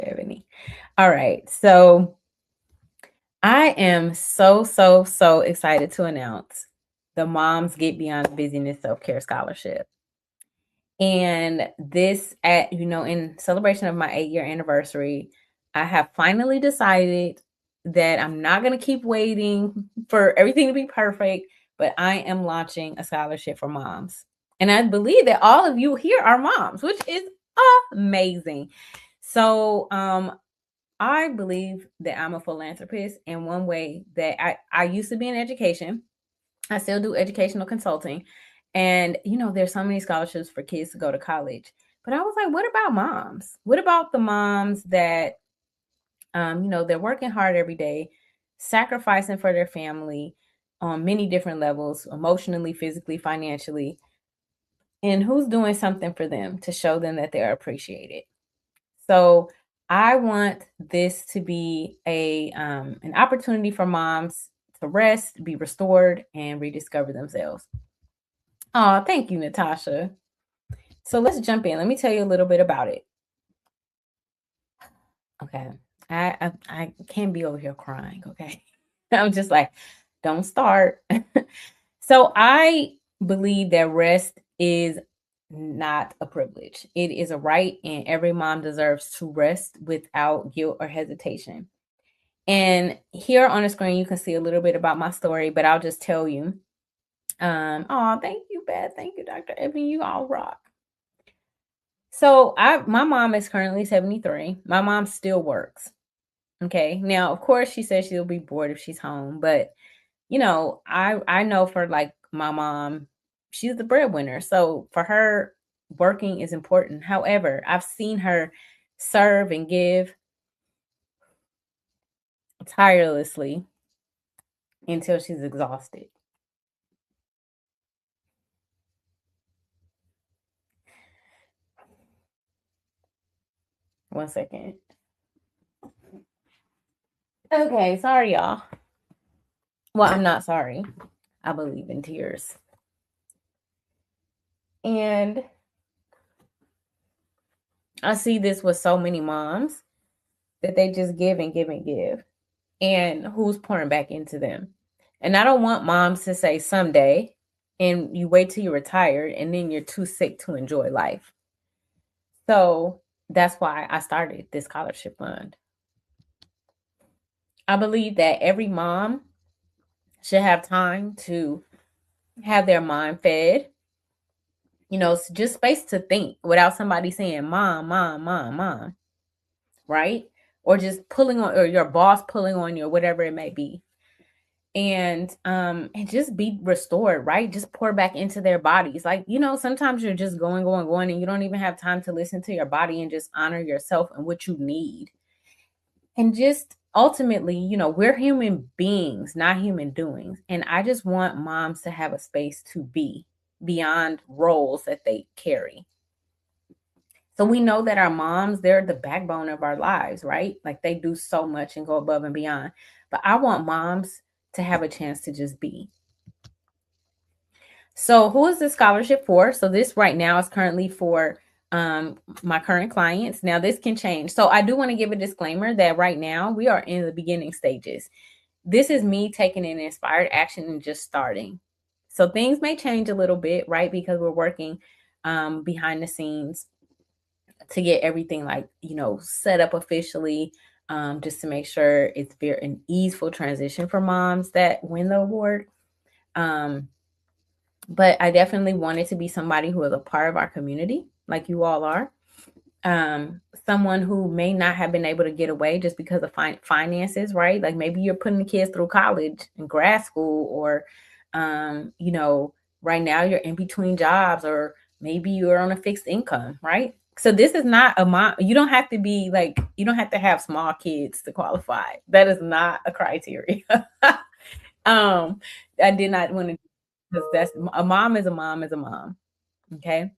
Ebony. All right. So I am so excited to announce the Moms Get Beyond Busyness Self-Care Scholarship. And this in celebration of my 8-year anniversary, I have finally decided that I'm not going to keep waiting for everything to be perfect, but I am launching a scholarship for moms. And I believe that all of you here are moms, which is amazing. So, I believe that I'm a philanthropist, and one way that I used to be in education. I still do educational consulting. And, there's so many scholarships for kids to go to college. But I was like, what about moms? What about the moms that, they're working hard every day, sacrificing for their family on many different levels, emotionally, physically, financially, and who's doing something for them to show them that they're appreciated? So I want this to be an opportunity for moms to rest, be restored, and rediscover themselves. Oh, thank you, Natasha. So let's jump in. Let me tell you a little bit about it. Okay. I can't be over here crying, okay? I'm just like, don't start. So I believe that rest is not a privilege. It is a right, and every mom deserves to rest without guilt or hesitation. And here on the screen, you can see a little bit about my story, but I'll just tell you. Oh, thank you, Beth. Thank you, Dr. Evan. You all rock. So my mom is currently 73. My mom still works. Okay. Now, of course, she says she'll be bored if she's home, but I know for like my mom, she's the breadwinner. So for her, working is important. However, I've seen her serve and give tirelessly until she's exhausted. One second. Okay, sorry, y'all. Well, I'm not sorry. I believe in tears. And I see this with so many moms that they just give and give and give. And who's pouring back into them? And I don't want moms to say someday and you wait till you're retired and then you're too sick to enjoy life. So that's why I started this scholarship fund. I believe that every mom should have time to have their mind fed, just space to think without somebody saying, mom, mom, mom, mom, right? Or just pulling on, or your boss pulling on you, or whatever it may be. And just be restored, right? Just pour back into their bodies. Like, sometimes you're just going, and you don't even have time to listen to your body and just honor yourself and what you need. And just ultimately, we're human beings, not human doings. And I just want moms to have a space to be beyond roles that they carry. So we know that our moms, they're the backbone of our lives, right? Like they do so much and go above and beyond. But I want moms to have a chance to just be. So who is this scholarship for? So this right now is currently for my current clients. Now this can change. So I do want to give a disclaimer that right now we are in the beginning stages. This is me taking an inspired action and just starting. So things may change a little bit, right? Because we're working behind the scenes to get everything set up officially, just to make sure it's an easeful transition for moms that win the award. But I definitely wanted to be somebody who is a part of our community, like you all are. Someone who may not have been able to get away just because of finances, right? Like maybe you're putting the kids through college and grad school, or, right now you're in between jobs, or maybe you're on a fixed income, right? So this is not a mom. You don't have to be you don't have to have small kids to qualify. That is not a criteria. I did not want to, because that's a mom is a mom is a mom. Okay.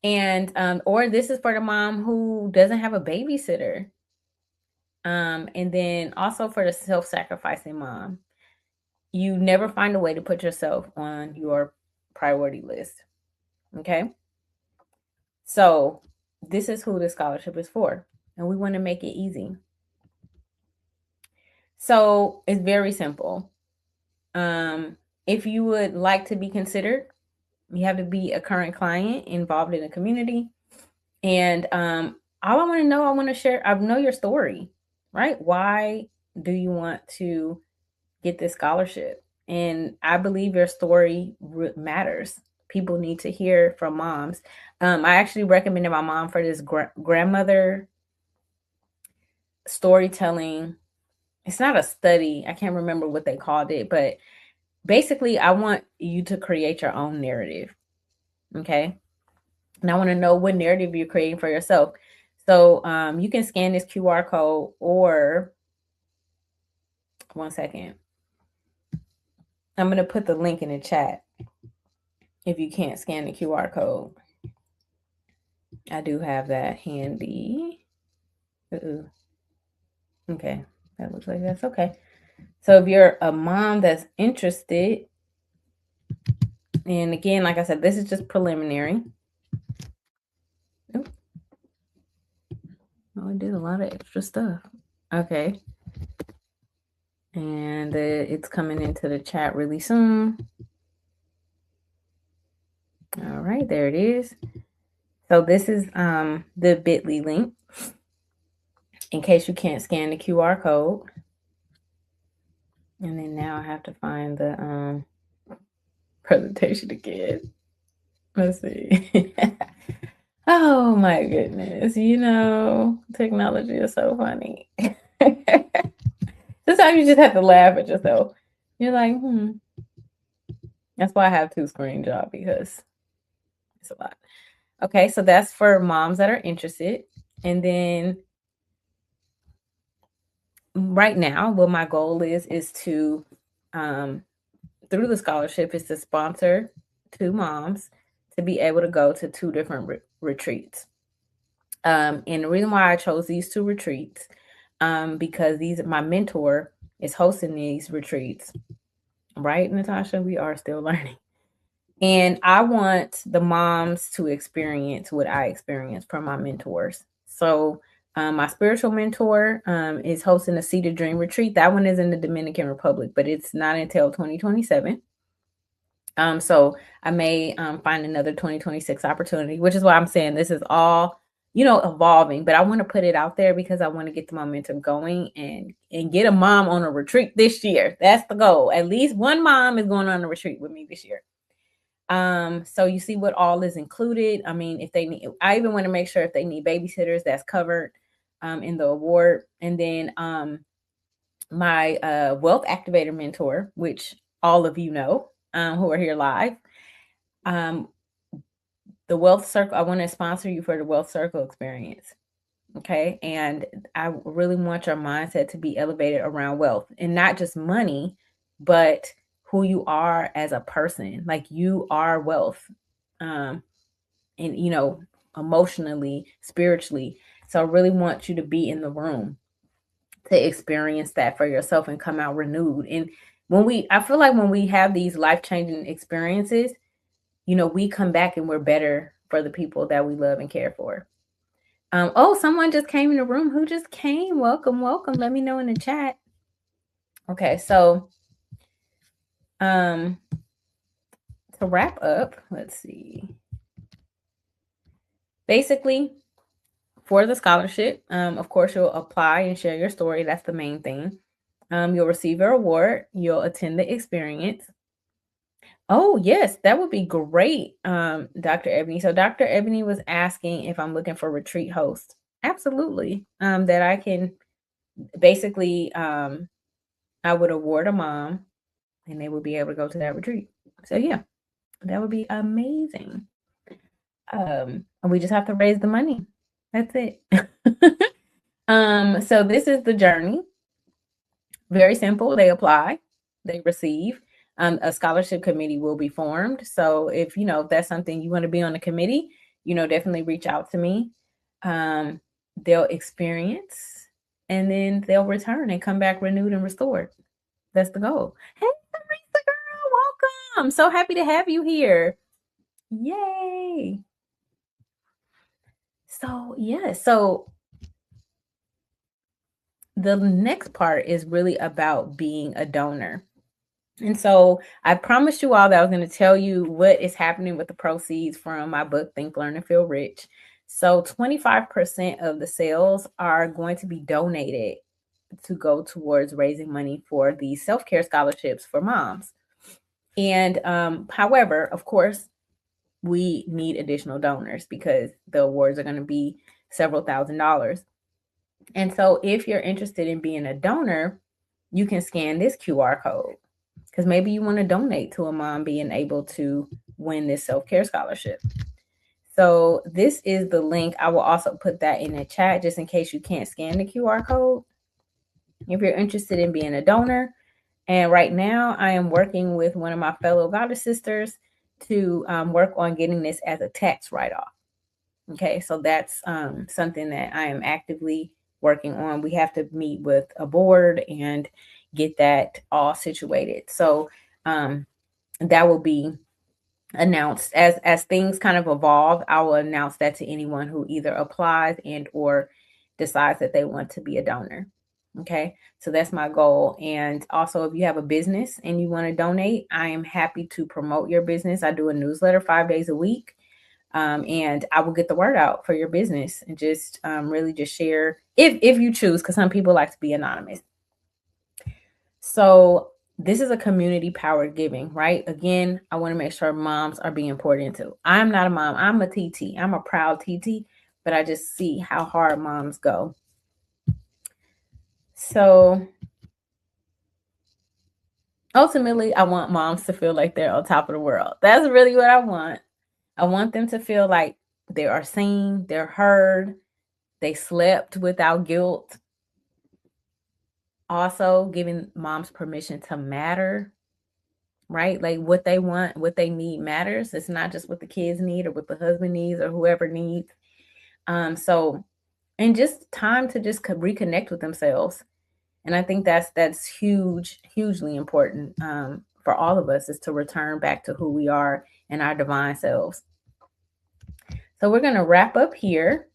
And or this is for the mom who doesn't have a babysitter. And then also for the self-sacrificing mom. You never find a way to put yourself on your priority list. Okay. So this is who the scholarship is for. and we want to make it easy. So it's very simple. If you would like to be considered, you have to be a current client involved in the community. And all I want to know, I want to share, I know your story, right? Why do you want to get this scholarship? And I believe your story matters. People need to hear from moms. I actually recommended my mom for this grandmother storytelling. It's not a study. I can't remember what they called it, but basically, I want you to create your own narrative. Okay. And I want to know what narrative you're creating for yourself. So you can scan this QR code, or one second. I'm going to put the link in the chat if you can't scan the QR code. I do have that handy. Okay. That looks like that's okay. So if you're a mom that's interested, and again, like I said, this is just preliminary. Oh, I did a lot of extra stuff. Okay. And it's coming into the chat really soon. All right, there it is. So this is the bit.ly link in case you can't scan the QR code. And then now I have to find the presentation again. Let's see. Oh my goodness. Technology is so funny. Sometimes you just have to laugh at yourself. You're like, That's why I have 2 screen job, because it's a lot. Okay, so that's for moms that are interested. And then right now, what my goal is to, through the scholarship, is to sponsor 2 moms to be able to go to 2 different retreats. And the reason why I chose these 2 retreats, because my mentor is hosting these retreats. Right, Natasha? We are still learning. And I want the moms to experience what I experienced from my mentors. So my spiritual mentor is hosting a Seed to Dream retreat. That one is in the Dominican Republic, but it's not until 2027. So I may find another 2026 opportunity, which is why I'm saying this is all, evolving. But I want to put it out there because I want to get the momentum going and get a mom on a retreat this year. That's the goal. At least one mom is going on a retreat with me this year. So you see what all is included. I mean, if they need, I even want to make sure if they need babysitters, that's covered in the award. And then my wealth activator mentor, which all of you know who are here live, the wealth circle, I want to sponsor you for the wealth circle experience. Okay. And I really want your mindset to be elevated around wealth, and not just money, but who you are as a person. Like, you are wealth. And emotionally, spiritually. So I really want you to be in the room to experience that for yourself and come out renewed. And I feel like when we have these life-changing experiences, we come back and we're better for the people that we love and care for. Someone just came in the room. Who just came? Welcome, welcome. Let me know in the chat. Okay, so to wrap up, let's see. Basically, for the scholarship, of course, you'll apply and share your story. That's the main thing. You'll receive your award. You'll attend the experience. Oh, yes, that would be great, Dr. Ebony. So Dr. Ebony was asking if I'm looking for retreat hosts. Absolutely. That I can basically, I would award a mom and they would be able to go to that retreat. So yeah, that would be amazing. And we just have to raise the money. That's it. So this is the journey. Very simple. They apply, they receive. A scholarship committee will be formed. So if that's something you want to be on the committee, definitely reach out to me. They'll experience, and then they'll return and come back renewed and restored. That's the goal. Hey, Teresa girl, welcome. So happy to have you here. Yay. So yeah, so the next part is really about being a donor. And so I promised you all that I was going to tell you what is happening with the proceeds from my book, Think, Learn, and Feel Rich. So 25% of the sales are going to be donated to go towards raising money for the self-care scholarships for moms. And however, of course, we need additional donors because the awards are going to be several $1,000s. And so if you're interested in being a donor, you can scan this QR code because maybe you want to donate to a mom being able to win this self-care scholarship. So this is the link. I will also put that in the chat just in case you can't scan the QR code. If you're interested in being a donor, and right now I am working with one of my fellow goddess sisters to work on getting this as a tax write-off. Okay, so that's something that I am actively working on. We have to meet with a board and get that all situated. So that will be announced as things kind of evolve. I will announce that to anyone who either applies and or decides that they want to be a donor. Okay, so that's my goal. And also, if you have a business and you want to donate, I am happy to promote your business. I do a newsletter 5 days a week. And I will get the word out for your business and just really just share if you choose, because some people like to be anonymous. So this is a community powered giving, right? Again, I want to make sure moms are being poured into. I'm not a mom. I'm a TT. I'm a proud TT, but I just see how hard moms go. So ultimately, I want moms to feel like they're on top of the world. That's really what I want. I want them to feel like they are seen, they're heard, they slept without guilt. Also, giving moms permission to matter, right? Like what they want, what they need matters. It's not just what the kids need or what the husband needs or whoever needs. So, and just time to just reconnect with themselves. And I think that's hugely important for all of us, is to return back to who we are and our divine selves. So we're going to wrap up here.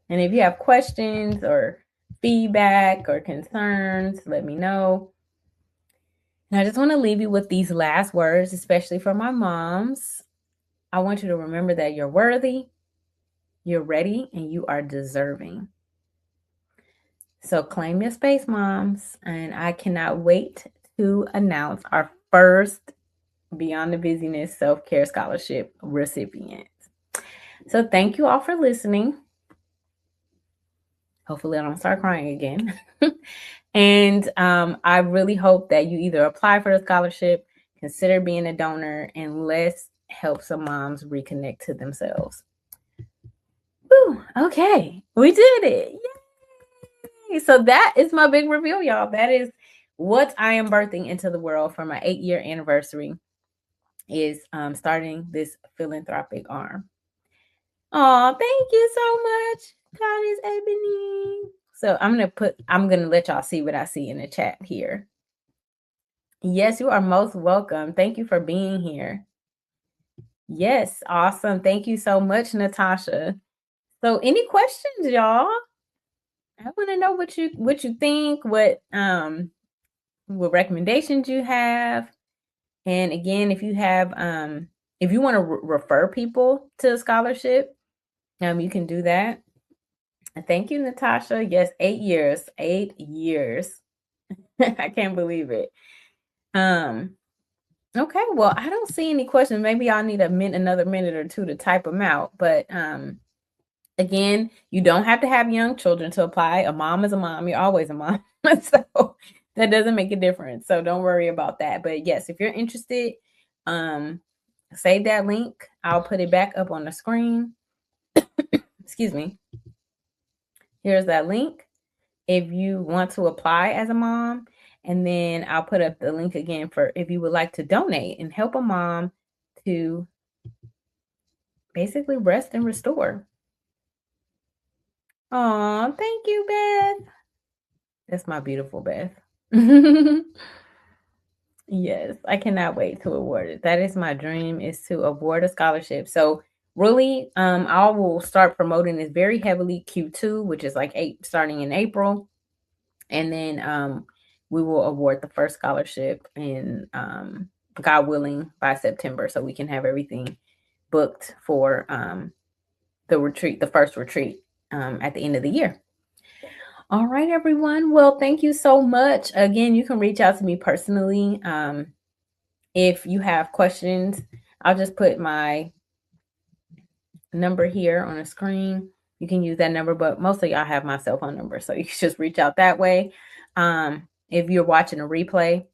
And if you have questions or feedback or concerns, let me know. And I just want to leave you with these last words, especially for my moms. I want you to remember that you're worthy, you're ready, and you are deserving. So claim your space, moms. And I cannot wait to announce our first Beyond the Busyness Self-Care Scholarship recipients. So thank you all for listening. Hopefully I don't start crying again. And I really hope that you either apply for the scholarship, consider being a donor, and let's help some moms reconnect to themselves. Whew, okay, we did it. Yay! So that is my big reveal, y'all. That is what I am birthing into the world for my 8-year anniversary, is starting this philanthropic arm. Oh, thank you so much, Goddess Ebony. So I'm gonna let y'all see what I see in the chat here. Yes, you are most welcome. Thank you for being here. Yes, awesome. Thank you so much, Natasha. So any questions, y'all? I want to know what you think, what recommendations you have. And again, if you have if you want to refer people to a scholarship, you can do that. Thank you, Natasha. Yes, 8 years. 8 years. I can't believe it. Okay, well, I don't see any questions. Maybe I'll need another minute or two to type them out. But again, you don't have to have young children to apply. A mom is a mom. You're always a mom. So that doesn't make a difference. So don't worry about that. But yes, if you're interested, save that link. I'll put it back up on the screen. Excuse me. Here's that link if you want to apply as a mom. And then I'll put up the link again for if you would like to donate and help a mom to basically rest and restore. Oh, thank you, Beth. That's my beautiful Beth. Yes, I cannot wait to award it. That is my dream, is to award a scholarship. So really, I will start promoting this very heavily Q2, which is like starting in April. And then we will award the first scholarship in God willing by September, so we can have everything booked for the retreat, the first retreat at the end of the year. All right, everyone. Well, thank you so much. Again, you can reach out to me personally. If you have questions, I'll just put my number here on the screen. You can use that number, but mostly I have my cell phone number, so you can just reach out that way. If you're watching a replay,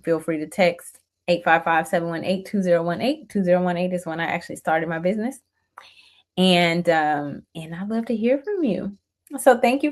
feel free to text 855-718-2018. 2018 is when I actually started my business. And I'd love to hear from you. So thank you